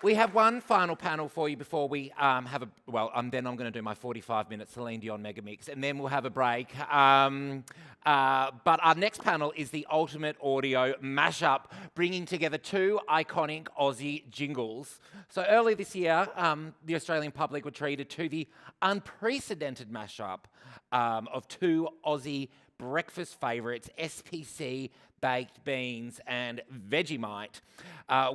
We have one final panel for you before we have a... Well, then I'm going to do my 45-minute Celine Dion mega mix, and then we'll have a break. But our next panel is the ultimate audio mashup, bringing together two iconic Aussie jingles. So earlier this year, the Australian public were treated to the unprecedented mashup of two Aussie breakfast favourites, SPC, baked beans and Vegemite.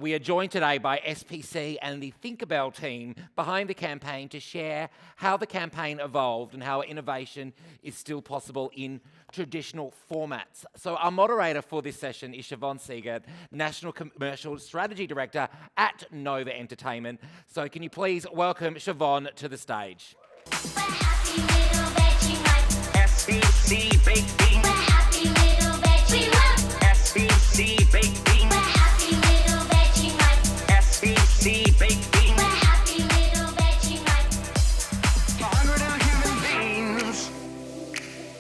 We are joined today by SPC and the Thinkerbell team behind the campaign to share how the campaign evolved and how innovation is still possible in traditional formats. So our moderator for this session is Siobhan Siegert, National Commercial Strategy Director at Nova Entertainment. So can you please welcome Siobhan to the stage? We're happy little Vegemite. SPC baked beans. We're happy little Vegemite. SPC baked beans. We're happy little Vegemite. SPC baked beans. We're happy little Vegemite. Hungry human beings.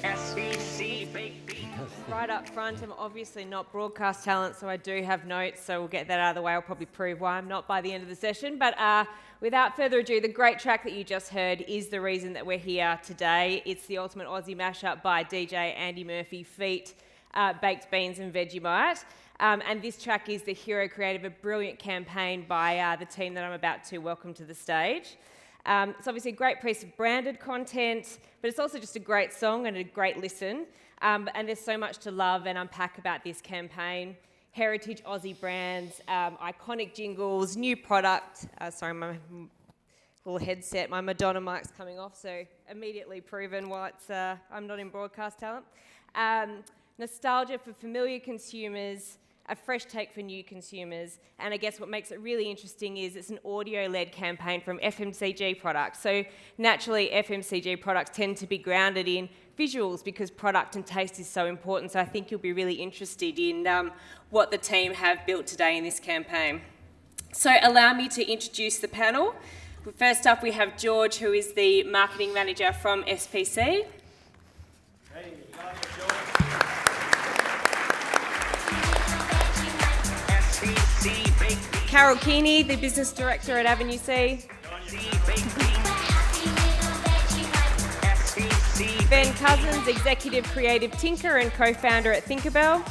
SPC baked beans. Right up front, I'm obviously not broadcast talent, so I do have notes, so we'll get that out of the way. I'll probably prove why I'm not by the end of the session. But without further ado, the great track that you just heard is the reason that we're here today. It's the ultimate Aussie mashup by DJ Andy Murphy, feat. Baked Beans and Vegemite. And this track is the hero creative, a brilliant campaign by the team that I'm about to welcome to the stage. It's obviously a great piece of branded content, but it's also just a great song and a great listen. And there's so much to love and unpack about this campaign. Heritage Aussie brands, iconic jingles, new product. Sorry, my little headset, my Madonna mic's coming off, so immediately proven why I'm not in broadcast talent. Nostalgia for familiar consumers, a fresh take for new consumers, and I guess what makes it really interesting is it's an audio-led campaign from FMCG products. So naturally, FMCG products tend to be grounded in visuals because product and taste is so important. So I think you'll be really interested in what the team have built today in this campaign. So allow me to introduce the panel. First up, we have George, who is the marketing manager from SPC. Hey, George. Carol Kearney, the business director at Avenue C. Ben Couzens, executive creative tinker and co-founder at Thinkerbell.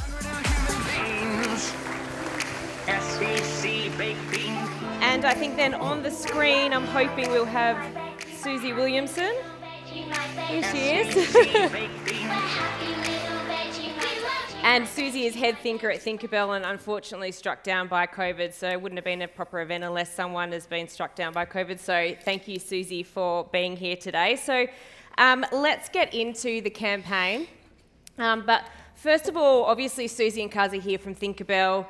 And I think then on the screen, I'm hoping we'll have Suzi Williamson. Here she is. And Suzi is head thinker at Thinkerbell and unfortunately struck down by COVID, so it wouldn't have been a proper event unless someone has been struck down by COVID. So thank you, Suzi, for being here today. So let's get into the campaign. But first of all, obviously Suzi and Kaz are here from Thinkerbell.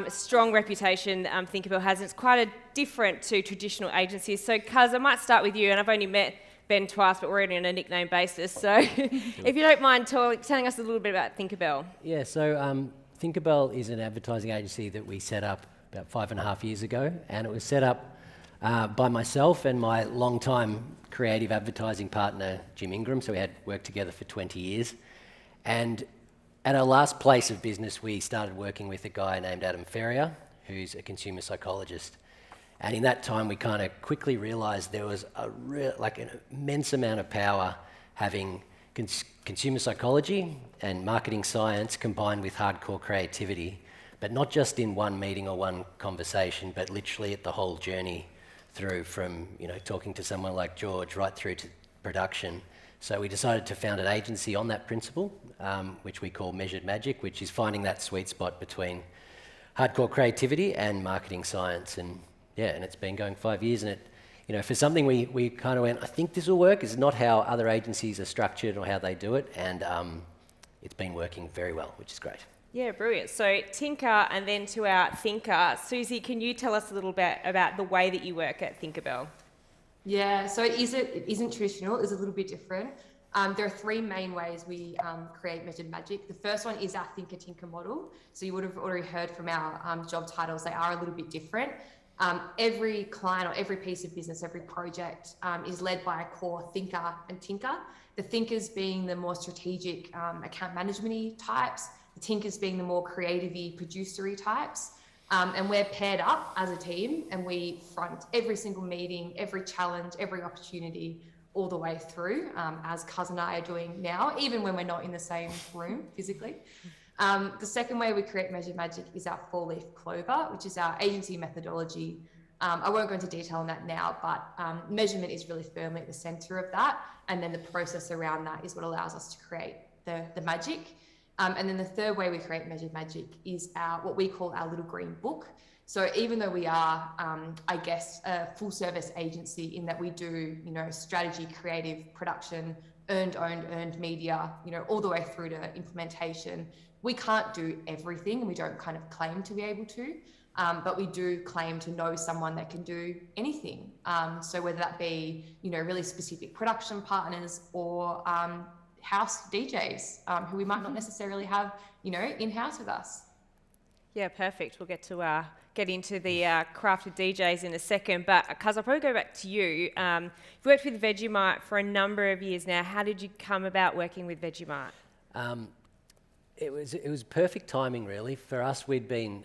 Strong reputation Thinkerbell has. It's quite different to traditional agencies. So Kaz, I might start with you, and I've only met Ben twice, but we're already on a nickname basis. So if you don't mind telling us a little bit about Thinkerbell. Yeah, so Thinkerbell is an advertising agency that we set up about 5.5 years ago, and it was set up by myself and my long-time creative advertising partner, Jim Ingram, so we had worked together for 20 years. And at our last place of business, we started working with a guy named Adam Ferrier, who's a consumer psychologist. And in that time, we kind of quickly realised there was an immense amount of power having consumer psychology and marketing science combined with hardcore creativity, but not just in one meeting or one conversation, but literally at the whole journey through from talking to someone like George right through to production. So we decided to found an agency on that principle, which we call Measured Magic, which is finding that sweet spot between hardcore creativity and marketing science. And it's been going 5 years, and it, for something we kind of went, I think this will work. It's not how other agencies are structured or how they do it, and it's been working very well, which is great. Yeah, brilliant. So tinker and then to our thinker. Suzi, can you tell us a little bit about the way that you work at Thinkerbell? Yeah, so it isn't traditional. It's a little bit different. There are three main ways we create Measured Magic. The first one is our Thinker-Tinker model. So you would have already heard from our job titles. They are a little bit different. Every client or every piece of business, every project is led by a core thinker and tinker. The thinkers being the more strategic account management-y types, the tinkers being the more creative-y, producer-y types. And we're paired up as a team and we front every single meeting, every challenge, every opportunity all the way through, as Cuz and I are doing now, even when we're not in the same room physically. The second way we create Measure Magic is our 4-leaf clover, which is our agency methodology. I won't go into detail on that now, but measurement is really firmly at the center of that. And then the process around that is what allows us to create the magic. And then the third way we create Measure Magic is what we call our little green book. So even though we are, I guess, a full service agency in that we do, strategy, creative, production, earned media, all the way through to implementation, we can't do everything and we don't kind of claim to be able to, but we do claim to know someone that can do anything. So whether that be, really specific production partners or house DJs who we might not necessarily have, in-house with us. Yeah, perfect. We'll get to get into the crafted DJs in a second. But Cuz, I'll probably go back to you. You've worked with Vegemite for a number of years now. How did you come about working with Vegemite? It was perfect timing, really. For us, we'd been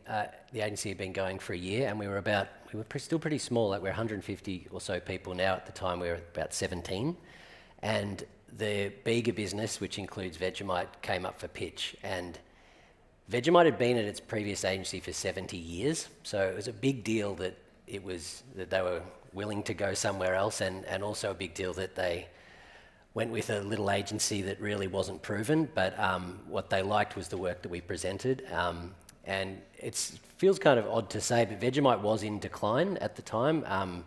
the agency had been going for a year, and we were still pretty small. Like we're 150 or so people now. At the time, we were about 17, and the bigger business, which includes Vegemite, came up for pitch. And Vegemite had been at its previous agency for 70 years, so it was a big deal that they were willing to go somewhere else, and also a big deal that they went with a little agency that really wasn't proven, but what they liked was the work that we presented. And it feels kind of odd to say, but Vegemite was in decline at the time.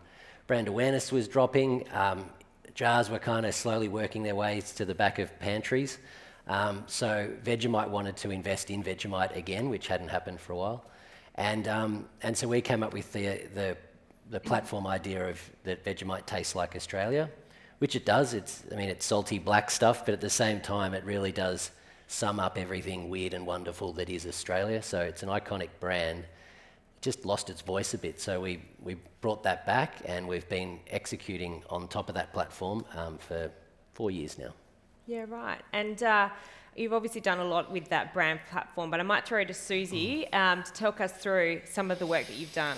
Brand awareness was dropping. Jars were kind of slowly working their ways to the back of pantries. So Vegemite wanted to invest in Vegemite again, which hadn't happened for a while. And so we came up with the platform idea of that Vegemite tastes like Australia, which it does. It's salty black stuff, but at the same time, it really does sum up everything weird and wonderful that is Australia. So it's an iconic brand. It just lost its voice a bit. So we brought that back, and we've been executing on top of that platform for 4 years now. Yeah, right. And you've obviously done a lot with that brand platform, but I might throw to Suzi to talk us through some of the work that you've done.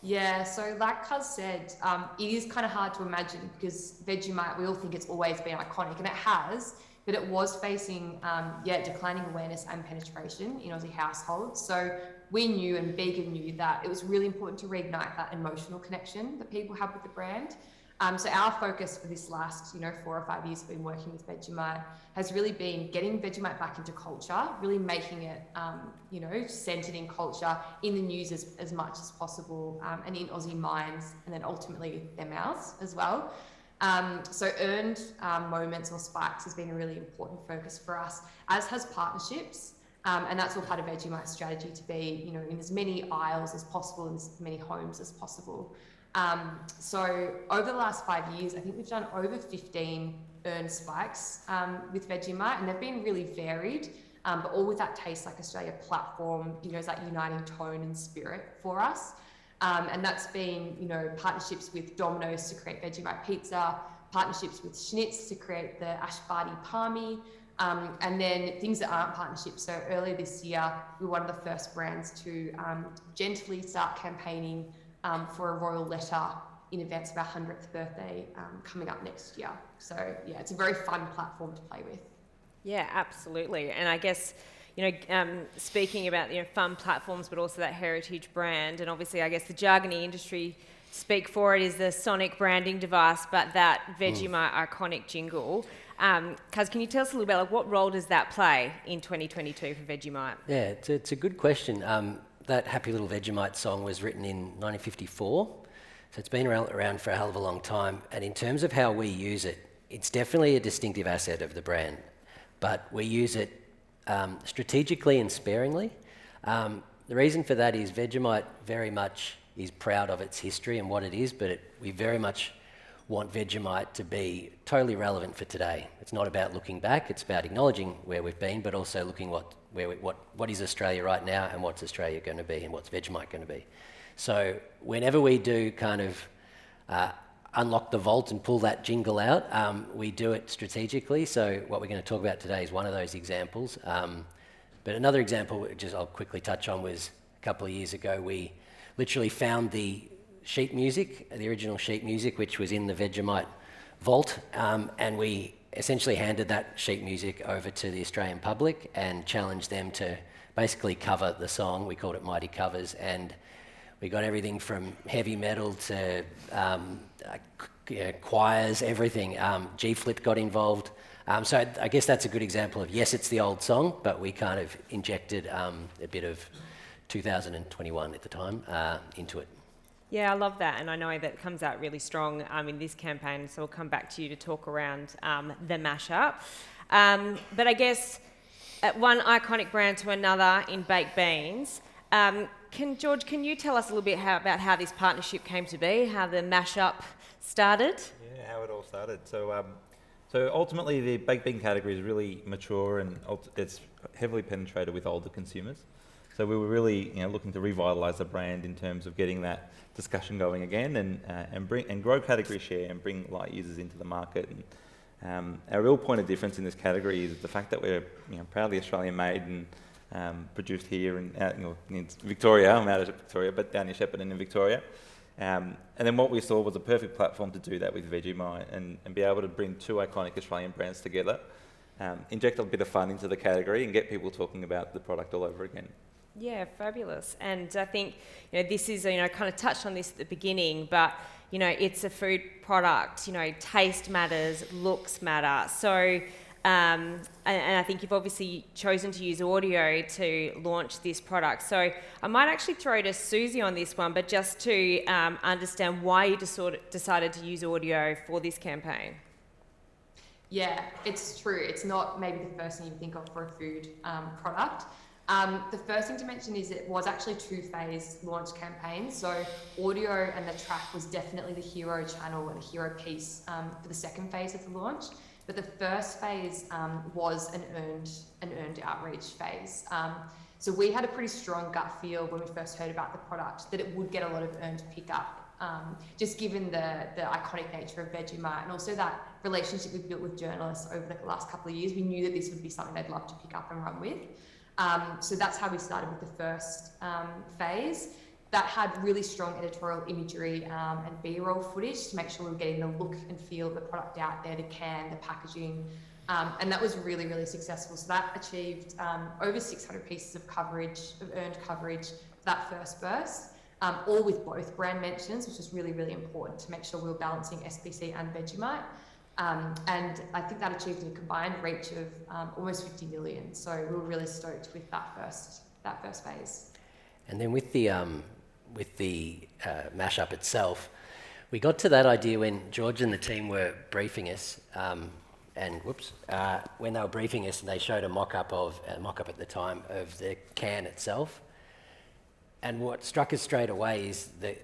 Yeah, so like Cuz said, it is kind of hard to imagine because Vegemite, we all think it's always been iconic, and it has, but it was facing, declining awareness and penetration in Aussie households. So we knew, and Vegan knew, that it was really important to reignite that emotional connection that people have with the brand. So our focus for this last, 4 or 5 years we've been working with Vegemite has really been getting Vegemite back into culture, really making it, centered in culture, in the news as much as possible, and in Aussie minds, and then ultimately their mouths as well. So earned moments or spikes has been a really important focus for us, as has partnerships. And that's all part of Vegemite's strategy to be, in as many aisles as possible, in as many homes as possible. So over the last 5 years, I think we've done over 15 earned spikes with Vegemite, and they've been really varied, but all with that Taste Like Australia platform, as that uniting tone and spirit for us. And that's been, partnerships with Domino's to create Vegemite pizza, partnerships with Schnitz to create the Ash Barty Palmy, and then things that aren't partnerships. So earlier this year, we were one of the first brands to gently start campaigning for a royal letter in advance of our 100th birthday coming up next year. So yeah, it's a very fun platform to play with. Yeah, absolutely. And I guess, speaking about, fun platforms, but also that heritage brand, and obviously I guess the jargony industry speak for it is the sonic branding device, but that Vegemite iconic jingle. Cuz, can you tell us a little bit, what role does that play in 2022 for Vegemite? Yeah, it's a good question. That Happy Little Vegemite song was written in 1954, so it's been around for a hell of a long time. And in terms of how we use it, it's definitely a distinctive asset of the brand, but we use it strategically and sparingly. The reason for that is Vegemite very much is proud of its history and what it is, but we very much want Vegemite to be totally relevant for today. It's not about looking back, it's about acknowledging where we've been, but also looking what is Australia right now, and what's Australia going to be, and what's Vegemite going to be. So whenever we do kind of unlock the vault and pull that jingle out, we do it strategically. So what we're going to talk about today is one of those examples. But another example, which I'll quickly touch on, was couple of years ago, we literally found the sheet music, the original sheet music, which was in the Vegemite vault, and we essentially handed that sheet music over to the Australian public and challenged them to basically cover the song. We called it Mighty Covers, and we got everything from heavy metal to choirs, everything. G-Flip got involved. So I guess that's a good example of, yes, it's the old song, but we kind of injected a bit of 2021 at the time into it. Yeah, I love that, and I know that it comes out really strong in this campaign, so we'll come back to you to talk around the mashup. But I guess one iconic brand to another in baked beans. George, can you tell us a little bit about how this partnership came to be, how the mashup started? Yeah, how it all started. So ultimately, the baked bean category is really mature and it's heavily penetrated with older consumers. So we were really, looking to revitalise the brand in terms of getting that discussion going again and grow category share and bring light users into the market. And our real point of difference in this category is the fact that we're proudly Australian made and produced here in Victoria. I'm out of Victoria, but down near Shepparton in Victoria. And then what we saw was a perfect platform to do that with Vegemite and be able to bring two iconic Australian brands together, inject a bit of fun into the category and get people talking about the product all over again. Yeah, fabulous. And I think, this is, kind of touched on this at the beginning, but, it's a food product, taste matters, looks matter. So, and I think you've obviously chosen to use audio to launch this product. So I might actually throw to Suzi on this one, but just to understand why you decided to use audio for this campaign. Yeah, it's true. It's not maybe the first thing you think of for a food product. The first thing to mention is it was actually a two-phase launch campaign. So audio and the track was definitely the hero channel and the hero piece for the second phase of the launch. But the first phase was an earned outreach phase. So we had a pretty strong gut feel when we first heard about the product that it would get a lot of earned pickup, just given the iconic nature of Vegemite and also that relationship we've built with journalists over the last couple of years. We knew that this would be something they'd love to pick up and run with. So that's how we started with the first phase. That had really strong editorial imagery and B-roll footage to make sure we were getting the look and feel of the product out there, the can, the packaging, and that was really, really successful. So that achieved over 600 pieces of coverage, of earned coverage for that first burst, all with both brand mentions, which was really, really important to make sure we were balancing SPC and Vegemite. And I think that achieved a combined reach of almost 50 million. So we were really stoked with that first phase. And then with the mashup itself, we got to that idea when George and the team were briefing us, when they were briefing us, and they showed a mock-up at the time of the can itself. And what struck us straight away is that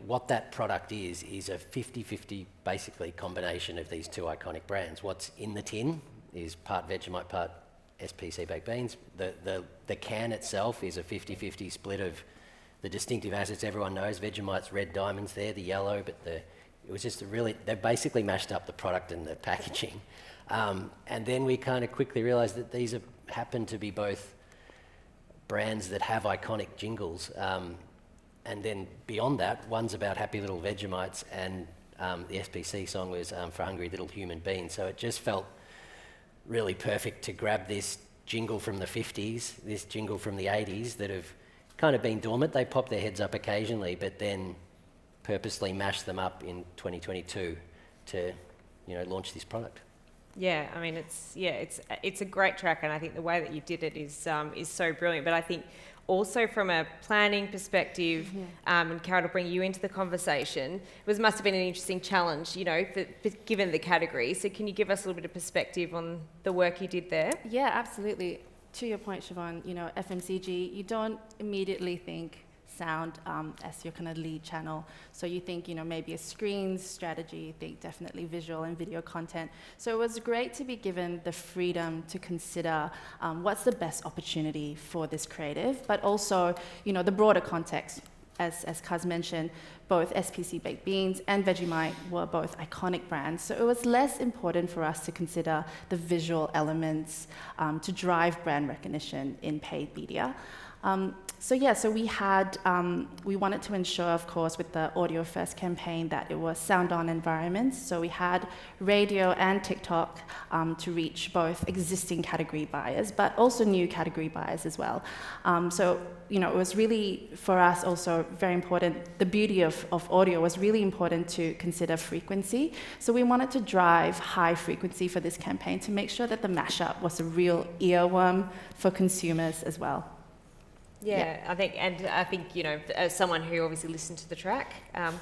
what that product is a 50-50 basically combination of these two iconic brands. What's in the tin is part Vegemite, part SPC baked beans. The can itself is a 50-50 split of the distinctive assets everyone knows. Vegemite's red diamonds there, the yellow, but it was just they basically mashed up the product and the packaging. And then we kind of quickly realised that these happen to be both brands that have iconic jingles. And then beyond that, one's about happy little Vegemites, and the SPC song was for hungry little human beings. So it just felt really perfect to grab this jingle from the 50s, this jingle from the 80s that have kind of been dormant. They pop their heads up occasionally, but then purposely mash them up in 2022 to, launch this product. Yeah, I mean, it's a great track, and I think the way that you did it is so brilliant. But I think also from a planning perspective, and Carol, to bring you into the conversation, must have been an interesting challenge, given the category. So can you give us a little bit of perspective on the work you did there? Yeah, absolutely. To your point, Siobhan, FMCG, you don't immediately think sound as your kind of lead channel. So you think, maybe a screens strategy, you think definitely visual and video content. So it was great to be given the freedom to consider what's the best opportunity for this creative, but also, the broader context. As Kaz mentioned, both SPC Baked Beans and Vegemite were both iconic brands. So it was less important for us to consider the visual elements to drive brand recognition in paid media. So we had, we wanted to ensure, of course, with the Audio First campaign that it was sound on environments. So we had radio and TikTok to reach both existing category buyers, but also new category buyers as well. It was really, for us, also very important. The beauty of audio was really important to consider frequency. So we wanted to drive high frequency for this campaign to make sure that the mashup was a real earworm for consumers as well. Yeah, I think, as someone who obviously listened to the track,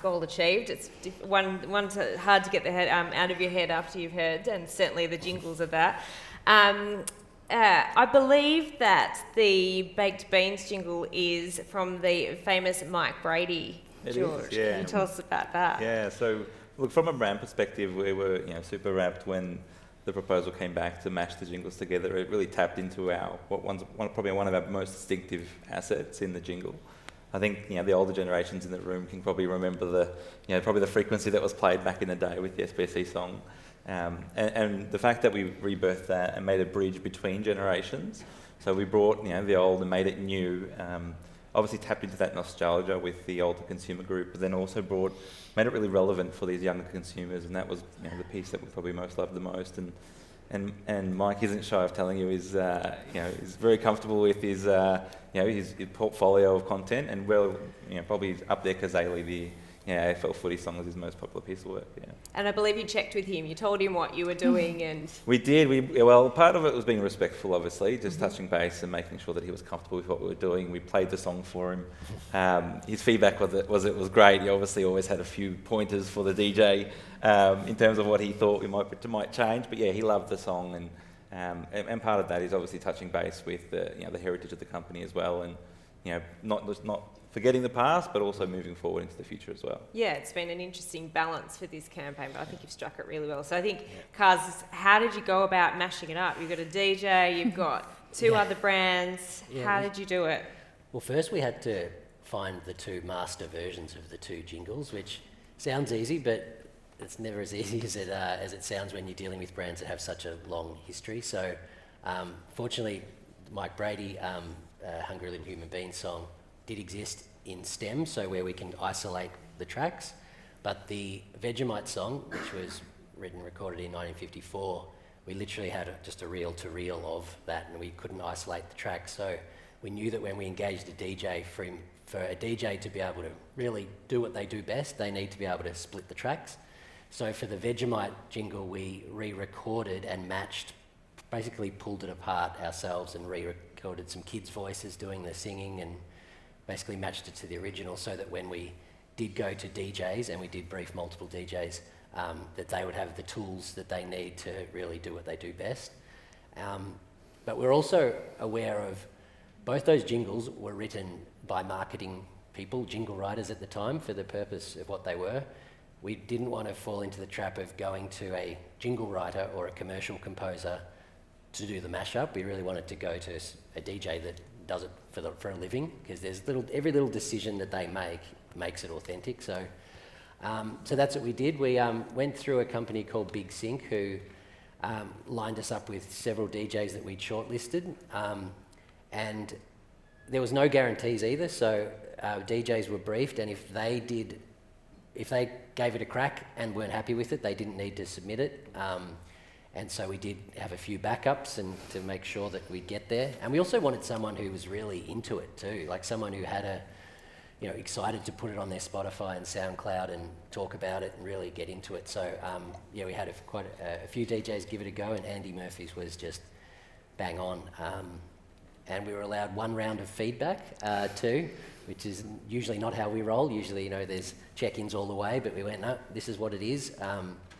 goal achieved. It's one's hard to get the head out of your head after you've heard, and certainly the jingles of that. I believe that the baked beans jingle is from the famous Mike Brady. It George, is, yeah. Can you tell us about that? Yeah, so look, from a brand perspective, we were super rapt when the proposal came back to mash the jingles together. It really tapped into probably one of our most distinctive assets in the jingle. I think the older generations in the room can probably remember probably the frequency that was played back in the day with the SPC song, and the fact that we rebirthed that and made a bridge between generations. So we brought the old and made it new. Obviously tapped into that nostalgia with the older consumer group, but then also made it really relevant for these younger consumers, and that was the piece that we probably most loved the most. And Mike isn't shy of telling you he's very comfortable with his portfolio of content, and probably up there Kazali, the AFL footy song, was his most popular piece of work. Yeah. And I believe you checked with him. You told him what you were doing, and We did. Well, part of it was being respectful, obviously, just touching base and making sure that he was comfortable with what we were doing. We played the song for him. His feedback it was great. He obviously always had a few pointers for the DJ in terms of what he thought we might change. But yeah, he loved the song, and part of that is obviously touching base with the heritage of the company as well, and not forgetting the past, but also moving forward into the future as well. yeah, it's been an interesting balance for this campaign, but I think you've struck it really well. So I think, Kaz, how did you go about mashing it up? You've got a DJ, you've got two other brands. How did you do it? Well, first we had to find the two master versions of the two jingles, which sounds easy, but it's never as easy as it sounds when you're dealing with brands that have such a long history. So, fortunately, Mike Brady, Hungry Little Human Being song, did exist in STEM, so where we can isolate the tracks. But the Vegemite song, which was written and recorded in 1954, we literally had just a reel-to-reel of that, and we couldn't isolate the tracks. So we knew that when we engaged a DJ, for a DJ to be able to really do what they do best, they need to be able to split the tracks. So for the Vegemite jingle, we re-recorded and matched, basically pulled it apart ourselves and re-recorded some kids' voices doing the singing, and basically matched it to the original, so that when we did go to DJs, and we did brief multiple DJs, that they would have the tools that they need to really do what they do best. But we're also aware of both those jingles were written by marketing people, jingle writers at the time, for the purpose of what they were. We didn't want to fall into the trap of going to a jingle writer or a commercial composer to do the mashup. We really wanted to go to a DJ that does it for a living, because every little decision that they make makes it authentic. So that's what we did. We went through a company called Big Sync, who lined us up with several DJs that we'd shortlisted, and there was no guarantees either. So DJs were briefed, and if they gave it a crack and weren't happy with it, they didn't need to submit it. And so we did have a few backups and to make sure that we'd get there. And we also wanted someone who was really into it too, like someone who had excited to put it on their Spotify and SoundCloud and talk about it and really get into it. So we had quite a few DJs give it a go, and Andy Murphy's was just bang on. And we were allowed one round of feedback too, which is usually not how we roll. Usually, there's check-ins all the way, but we went, no, this is what it is.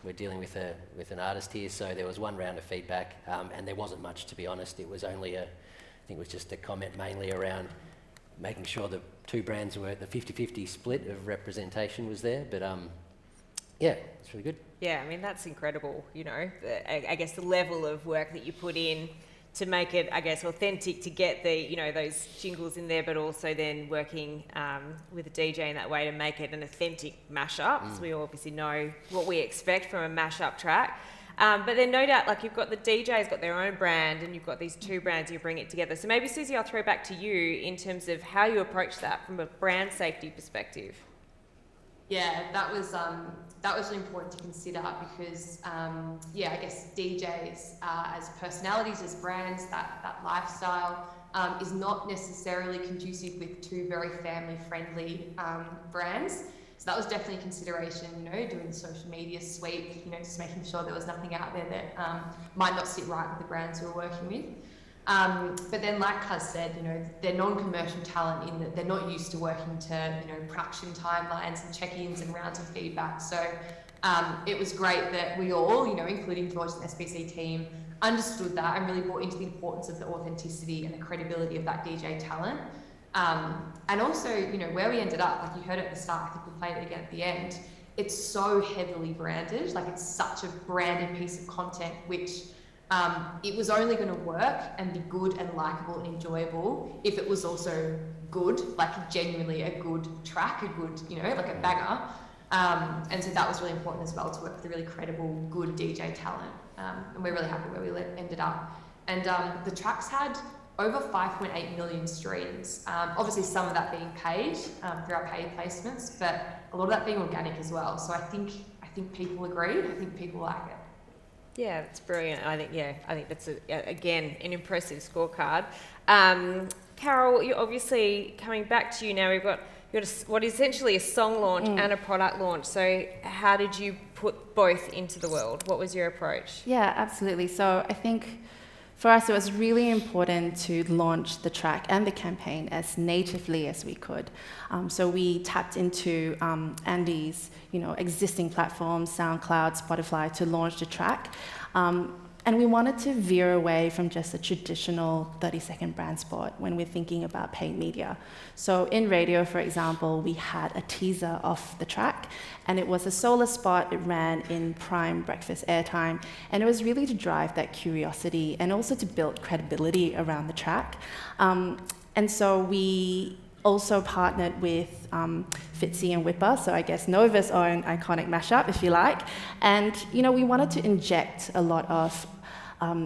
We're dealing with an artist here, so there was one round of feedback, and there wasn't much, to be honest. It was only I think it was just a comment mainly around making sure the two brands were, the 50-50 split of representation was there, but it's really good. Yeah, I mean, that's incredible, I guess the level of work that you put in to make it, I guess, authentic, to get the, those jingles in there, but also then working with a DJ in that way to make it an authentic mashup. So we obviously know what we expect from a mashup track. But then no doubt, like you've got the DJ's got their own brand and you've got these two brands, you bring it together. So maybe Suzi, I'll throw back to you in terms of how you approach that from a brand safety perspective. Yeah, that was really important to consider because, I guess DJs as personalities, as brands, that lifestyle is not necessarily conducive with two very family-friendly brands. So that was definitely a consideration, doing the social media sweep, just making sure there was nothing out there that might not sit right with the brands we were working with. But then, like Kaz said, they're non-commercial talent in that they're not used to working to, production timelines and check-ins and rounds of feedback. So it was great that we all, including George and the SPC team, understood that and really bought into the importance of the authenticity and the credibility of that DJ talent. And also, where we ended up, like you heard it at the start, I think we played it again at the end, it's so heavily branded, like it's such a branded piece of content, which it was only going to work and be good and likable and enjoyable if it was also good, like genuinely a good track, a good, like a banger. And so that was really important as well, to work with a really credible, good DJ talent. And we're really happy where we ended up. And the tracks had over 5.8 million streams. Obviously some of that being paid through our paid placements, but a lot of that being organic as well. So I think people agree. I think people like it. Yeah, that's brilliant. I think that's again an impressive scorecard. Carol, you're obviously coming back to you now. We've got what is essentially a song launch and a product launch. So how did you put both into the world? What was your approach? Yeah, absolutely. So I think for us, it was really important to launch the track and the campaign as natively as we could. So we tapped into Andy's, existing platforms, SoundCloud, Spotify, to launch the track. And we wanted to veer away from just a traditional 30-second brand spot when we're thinking about paid media. So in radio, for example, we had a teaser of the track, and it was a solar spot. It ran in prime breakfast airtime, and it was really to drive that curiosity and also to build credibility around the track. And so we also partnered with Fitzy and Whipper, so I guess Nova's own iconic Mashup, if you like. And, we wanted to inject a lot of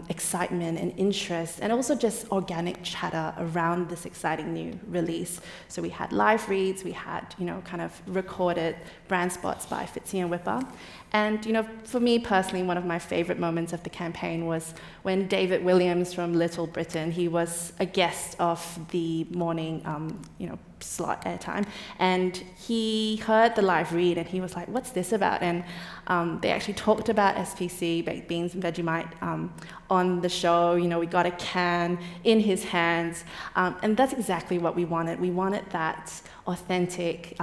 excitement and interest, and also just organic chatter around this exciting new release. So we had live reads, we had, kind of recorded brand spots by Fitzy and Whipper. And, for me personally, one of my favorite moments of the campaign was when David Williams from Little Britain, he was a guest of the morning, slot airtime, and he heard the live read and he was like, what's this about? And they actually talked about SPC, baked beans and Vegemite, on the show. We got a can in his hands, and that's exactly what we wanted. We wanted that authentic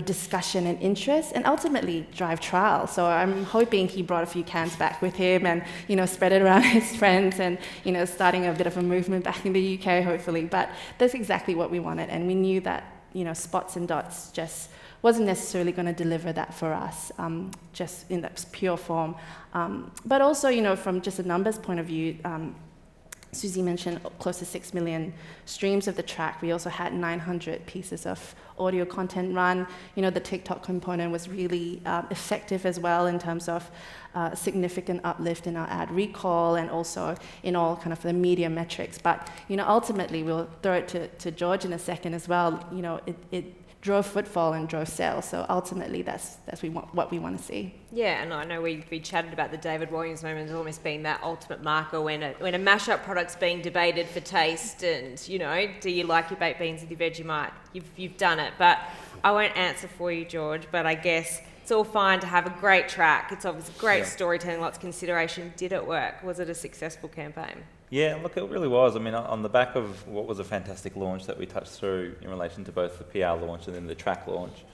discussion and interest, and ultimately drive trial. So I'm hoping he brought a few cans back with him and, spread it around his friends and, starting a bit of a movement back in the UK, hopefully. But that's exactly what we wanted. And we knew that, spots and dots just wasn't necessarily going to deliver that for us, just in that pure form. But also, from just a numbers point of view, Suzi mentioned close to 6 million streams of the track. We also had 900 pieces of audio content run. The TikTok component was really effective as well in terms of significant uplift in our ad recall and also in all kind of the media metrics. But, ultimately, we'll throw it to George in a second as well. It drove footfall and drove sales. So ultimately, that's what we want to see. Yeah, and I know we chatted about the David Williams moment as almost being that ultimate marker when a mashup product's being debated for taste and, do you like your baked beans with your Vegemite? You've done it. But I won't answer for you, George, but I guess it's all fine to have a great track. It's obviously great storytelling, lots of consideration. Did it work? Was it a successful campaign? Yeah, look, it really was. I mean, on the back of what was a fantastic launch that we touched through in relation to both the PR launch and then the track launch,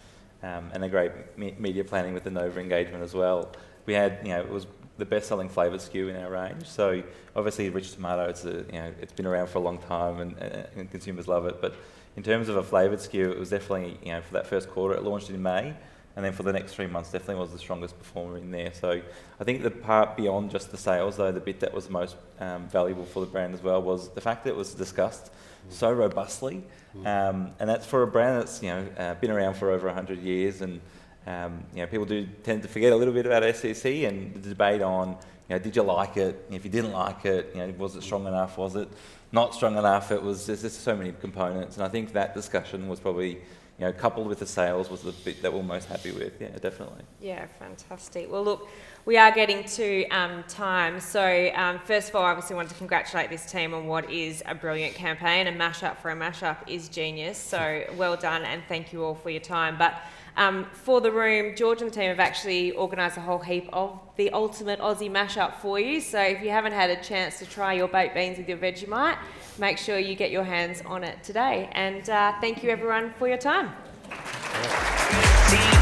and a great media planning with the Nova engagement as well, we had, it was the best-selling flavoured SKU in our range. So obviously, rich tomato, it's been around for a long time and consumers love it. But in terms of a flavoured SKU, it was definitely, for that first quarter, it launched in May. And then for the next 3 months, definitely was the strongest performer in there. So I think the part beyond just the sales, though, the bit that was most valuable for the brand as well was the fact that it was discussed so robustly. And that's for a brand that's been around for over 100 years and People do tend to forget a little bit about SPC and the debate on, did you like it? If you didn't like it, was it strong enough? Was it not strong enough? There's just so many components, and I think that discussion was probably, coupled with the sales, was the bit that we're most happy with. Yeah, definitely. Yeah, fantastic. Well, look, we are getting to time. So first of all, I obviously want to congratulate this team on what is a brilliant campaign. A mashup for a mashup is genius. So well done, and thank you all for your time. But for the room, George and the team have actually organised a whole heap of the ultimate Aussie mashup for you. So if you haven't had a chance to try your baked beans with your Vegemite, make sure you get your hands on it today. And thank you everyone for your time. See